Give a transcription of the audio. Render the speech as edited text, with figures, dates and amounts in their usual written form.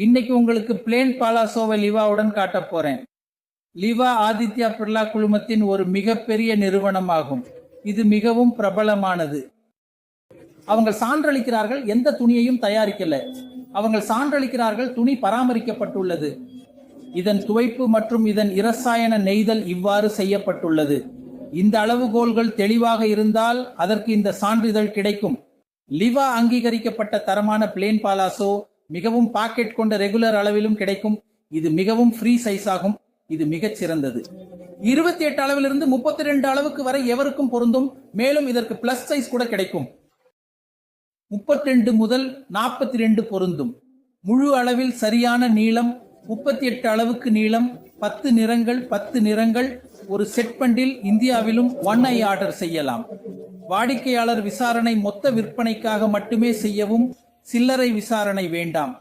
இன்னைக்கு உங்களுக்கு பிளேன் பாலாசோவை லிவாவுடன் காட்டப் போறேன். லிவா ஆதித்யா பிர்லா குழுமத்தின் ஒரு மிகப்பெரிய நிறுவனமாகும். இது மிகவும் பிரபலமானது. அவங்க சான்றளிக்கிறார்கள் எந்த துணியையும் தயாரிக்கல. அவங்க சான்றளிக்கிறார்கள் துணி பராமரிக்கப்பட்டுள்ளது. இதன் துவைப்பு மற்றும் இதன் இரசாயன நெய்தல் இவ்வாறு செய்யப்பட்டுள்ளது. இந்த அளவுகோல்கள் தெளிவாக இருந்தால் அதற்கு இந்த சான்றிதழ் கிடைக்கும். லிவா அங்கீகரிக்கப்பட்ட தரமான பிளேன் பாலாசோ மிகவும் பாக்கெட் கொண்ட ரெகுலர் அளவிலும் கிடைக்கும். இது மிகவும் ஃப்ரீ சைஸ் ஆகும். இது மிகச் சிறந்தது. 28 அளவிலிருந்து 32 அளவுக்கு வரை எவருக்கும் பொருந்தும். மேலும் இதற்கு பிளஸ் சைஸ் கூட கிடைக்கும். 32 முதல் 42 பொருந்தும். முழு அளவில் சரியான நீளம் 38 அளவுக்கு நீளம். 10 நிறங்கள் ஒரு செட் பண்டில். இந்தியாவிலும் 1 ஆர்டர் செய்யலாம். வாடிக்கையாளர் விசாரணை மொத்த விற்பனைக்காக மட்டுமே செய்யவும். சில்லறை விசாரணை வேண்டாம்.